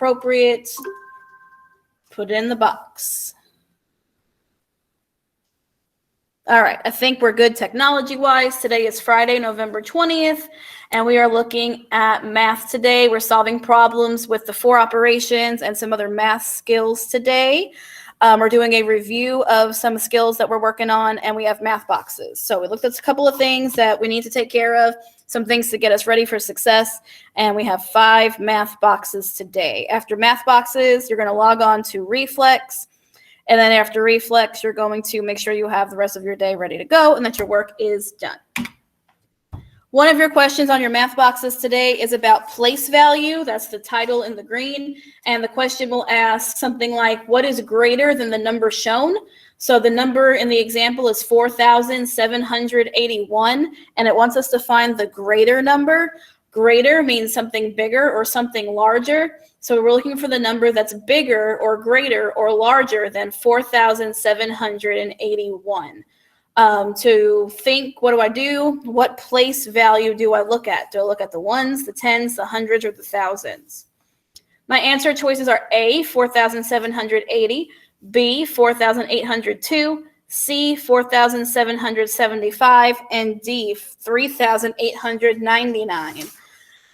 appropriate, put it in the box. All right, I think we're good technology-wise. Today is Friday, November 20th, and we are looking at math today. We're solving problems with the 4 operations and some other math skills today. We're doing a review of some skills that we're working on, and we have math boxes. So we looked at a couple of things that we need to take care of, some things to get us ready for success, and we have 5 math boxes today. After math boxes, you're going to log on to Reflex. And then after Reflex, you're going to make sure you have the rest of your day ready to go and that your work is done. One of your questions on your math boxes today is about place value. That's the title in the green. And the question will ask something like, what is greater than the number shown? So the number in the example is 4,781, and it wants us to find the greater number. Greater means something bigger or something larger. So we're looking for the number that's bigger or greater or larger than 4,781. To think, what do? What place value do I look at? Do I look at the ones, the tens, the hundreds, or the thousands? My answer choices are A, 4,780, B, 4,802, C, 4,775, and D, 3,899.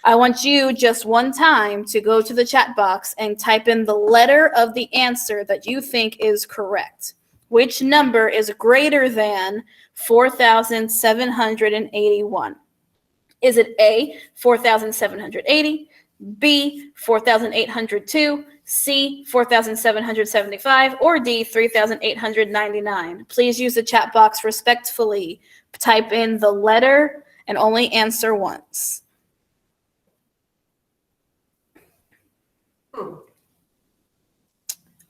I want you just one time to go to the chat box and type in the letter of the answer that you think is correct. Which number is greater than 4,781? Is it A, 4,780, B, 4,802, C, 4,775, or D, 3,899? Please use the chat box respectfully. Type in the letter and only answer once.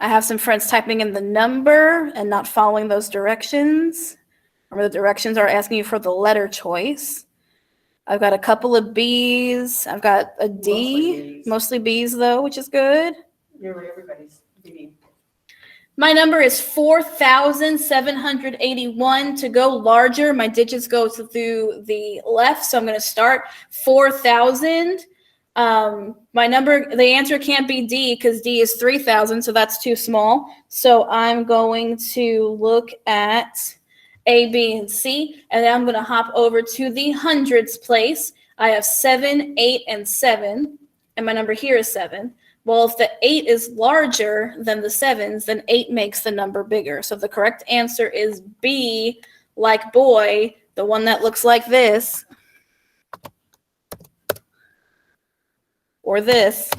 I have some friends typing in the number and not following those directions. Remember, the directions are asking you for the letter choice. I've got a couple of B's. I've got a D, mostly B's though, which is good. Everybody's B. My number is 4,781. To go larger, my digits go through the left, so I'm going to start 4,000. My number, the answer can't be D because D is 3,000, so that's too small. So I'm going to look at A, B, and C, and then I'm going to hop over to the hundreds place. I have 7, 8, and 7, and my number here is 7. Well, if the 8 is larger than the 7s, then 8 makes the number bigger. So the correct answer is B, like boy, the one that looks like this. Or this.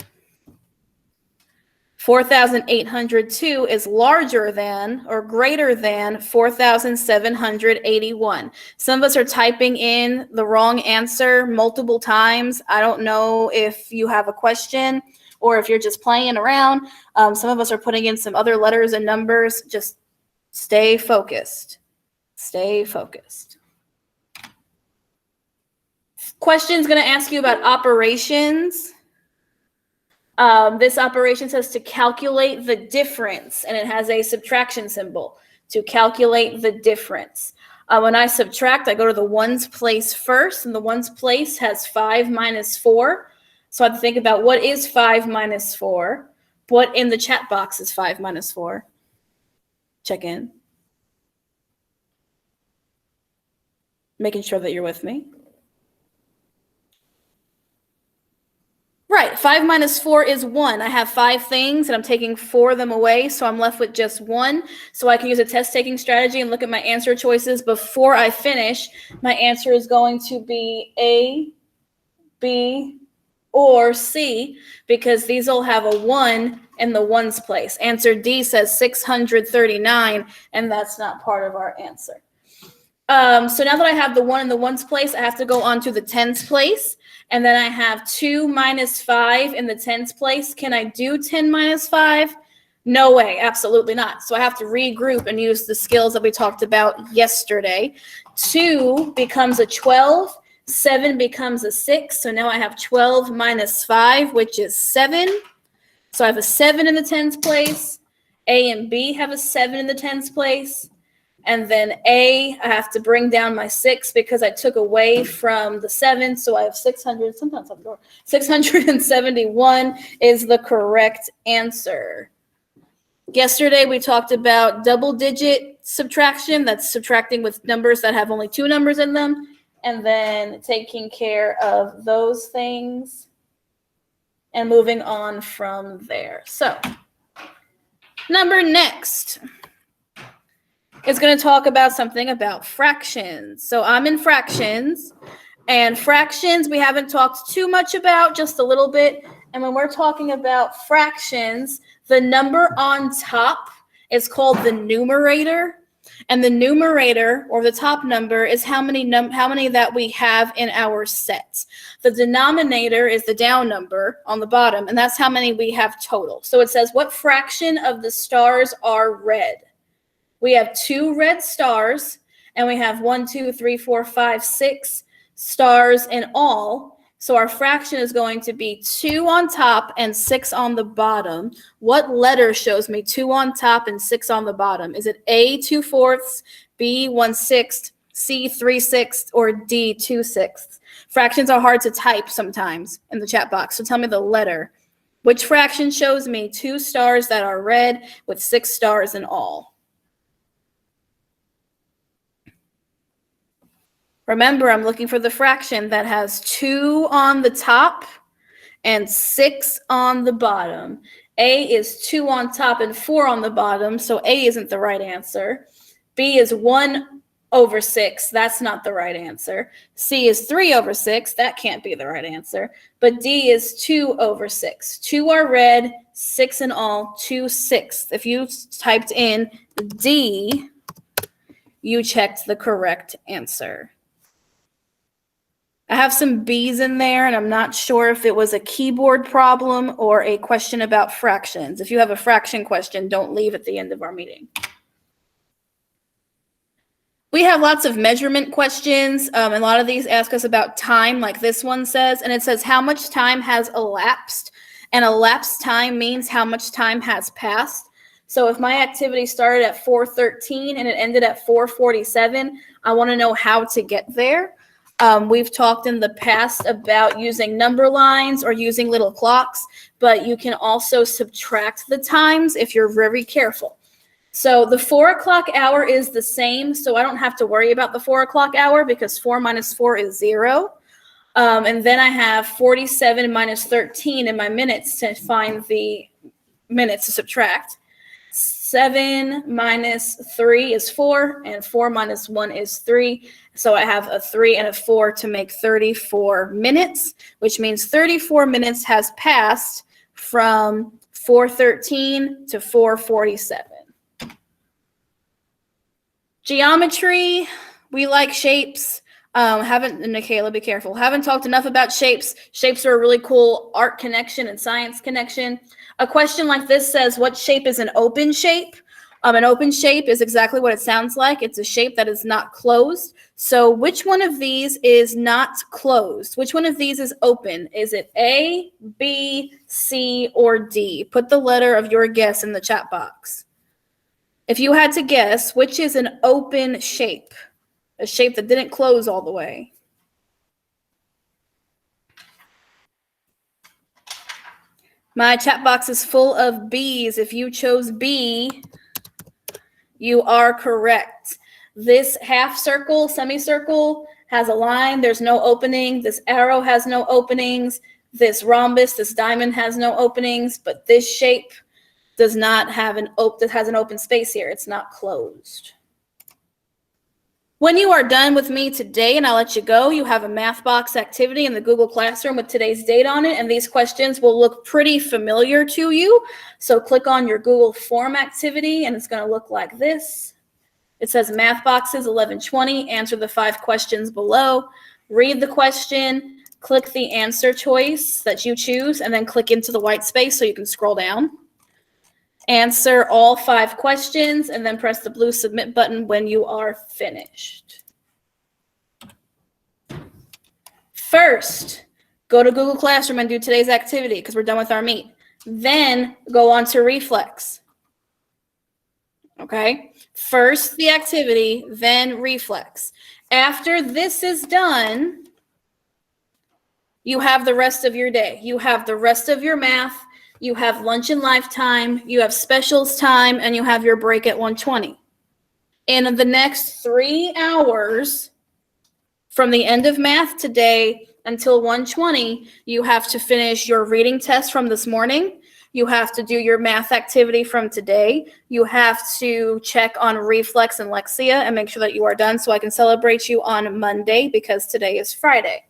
4,802 is larger than or greater than 4,781. Some of us are typing in the wrong answer multiple times. I don't know if you have a question or if you're just playing around. Some of us are putting in some other letters and numbers. Just stay focused. Stay focused. Question's going to ask you about operations. This operation says to calculate the difference, and it has a subtraction symbol to calculate the difference. When I subtract, I go to the ones place first, and the ones place has 5 minus 4. So I have to think about what is 5 minus 4. What in the chat box is 5 minus 4? Check in. Making sure that you're with me. Right, 5 minus 4 is 1. I have 5 things and I'm taking 4 of them away, so I'm left with just 1. So I can use a test-taking strategy and look at my answer choices before I finish. My answer is going to be A, B, or C, because these all have a 1 in the ones place. Answer D says 639, and that's not part of our answer. So now that I have the 1 in the ones place, I have to go on to the tens place. And then I have 2 minus 5 in the tens place. Can I do 10 minus 5? No way, absolutely not. So I have to regroup and use the skills that we talked about yesterday. 2 becomes a 12. 7 becomes a 6. So now I have 12 minus 5, which is 7. So I have a 7 in the tens place. A and B have a 7 in the tens place. And then A, I have to bring down my 6 because I took away from the 7. So I have 600. Sometimes I'm 671 is the correct answer. Yesterday, we talked about double-digit subtraction. That's subtracting with numbers that have only 2 numbers in them. And then taking care of those things and moving on from there. So, number next is going to talk about something about fractions. So I'm in fractions, and fractions we haven't talked too much about, just a little bit. And when we're talking about fractions, the number on top is called the numerator. And the numerator, or the top number, is how many that we have in our set. The denominator is the down number on the bottom, and that's how many we have total. So it says, what fraction of the stars are red? We have 2 red stars, and we have 1, 2, 3, 4, 5, 6 stars in all. So our fraction is going to be 2 on top and 6 on the bottom. What letter shows me 2 on top and 6 on the bottom? Is it A, 2/4, B, 1/6, C, 3/6, or D, 2/6? Fractions are hard to type sometimes in the chat box, so tell me the letter. Which fraction shows me 2 stars that are red with 6 stars in all? Remember, I'm looking for the fraction that has 2 on the top and 6 on the bottom. A is 2 on top and 4 on the bottom, so A isn't the right answer. B is 1/6. That's not the right answer. C is 3/6. That can't be the right answer. But D is 2/6. 2 are red, 6 in all, 2/6. If you typed in D, you checked the correct answer. I have some B's in there, and I'm not sure if it was a keyboard problem or a question about fractions. If you have a fraction question, don't leave at the end of our meeting. We have lots of measurement questions. A lot of these ask us about time, like this one says, and it says how much time has elapsed, and elapsed time means how much time has passed. So if my activity started at 4:13 and it ended at 4:47, I want to know how to get there. We've talked in the past about using number lines or using little clocks, but you can also subtract the times if you're very careful. So the 4 o'clock hour is the same, so I don't have to worry about the 4 o'clock hour because 4 minus 4 is 0. And then I have 47 minus 13 in my minutes to find the minutes to subtract. 7 minus 3 is 4, and 4 minus 1 is 3. So I have a 3 and a 4 to make 34 minutes, which means 34 minutes has passed from 4:13 to 4:47. Geometry, we like shapes. Nikayla, be careful. Haven't talked enough about shapes. Shapes are a really cool art connection and science connection. A question like this says, what shape is an open shape? An open shape is exactly what it sounds like. It's a shape that is not closed. So which one of these is not closed? Which one of these is open? Is it A, B, C, or D? Put the letter of your guess in the chat box. If you had to guess, which is an open shape? A shape that didn't close all the way. My chat box is full of B's. If you chose B, you are correct. This half circle, semicircle, has a line. There's no opening. This arrow has no openings. This rhombus, this diamond has no openings. But this shape does not have has an open space here. It's not closed. When you are done with me today and I'll let you go, you have a math box activity in the Google Classroom with today's date on it, and these questions will look pretty familiar to you. So click on your Google Form activity, and it's going to look like this. It says Math Boxes 1120, answer the 5 questions below. Read the question, click the answer choice that you choose, and then click into the white space so you can scroll down. Answer all 5 questions and then press the blue submit button when you are finished. First, go to Google Classroom and do today's activity because we're done with our meet. Then go on to Reflex. Okay. First the activity, then reflex. After this is done, you have the rest of your day. You have the rest of your math. You have lunch and lifetime. You have specials time, and you have your break at 1:20. In the next 3 hours, from the end of math today until 1:20, you have to finish your reading test from this morning. You have to do your math activity from today. You have to check on reflex and Lexia and make sure that you are done so I can celebrate you on Monday because today is Friday.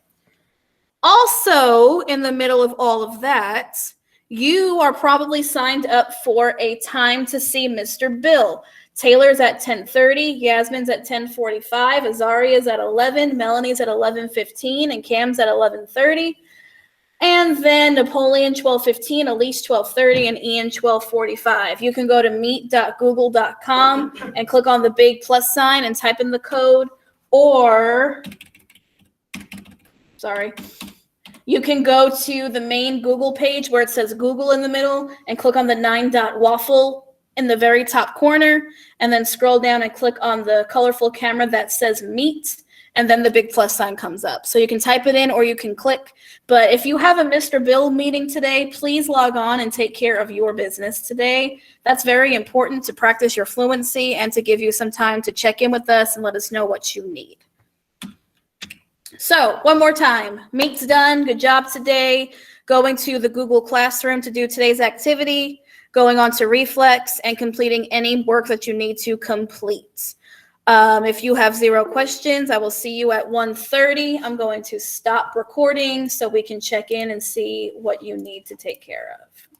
Also, in the middle of all of that, you are probably signed up for a time to see Mr. Bill. Taylor's at 10:30, Yasmin's at 10:45, Azaria's at 11, Melanie's at 11:15, and Cam's at 11:30. And then Napoleon 12:15, Elise 12:30, and Ian 12:45. You can go to meet.google.com and click on the big plus sign and type in the code, or you can go to the main Google page where it says Google in the middle and click on the 9-dot waffle in the very top corner, and then scroll down and click on the colorful camera that says Meet, and then the big plus sign comes up. So you can type it in or you can click. But if you have a Mr. Bill meeting today, please log on and take care of your business today. That's very important to practice your fluency and to give you some time to check in with us and let us know what you need. So one more time, Meet's done. Good job today. Going to the Google Classroom to do today's activity, going on to Reflex, and completing any work that you need to complete. If you have 0 questions, I will see you at 1:30. I'm going to stop recording so we can check in and see what you need to take care of.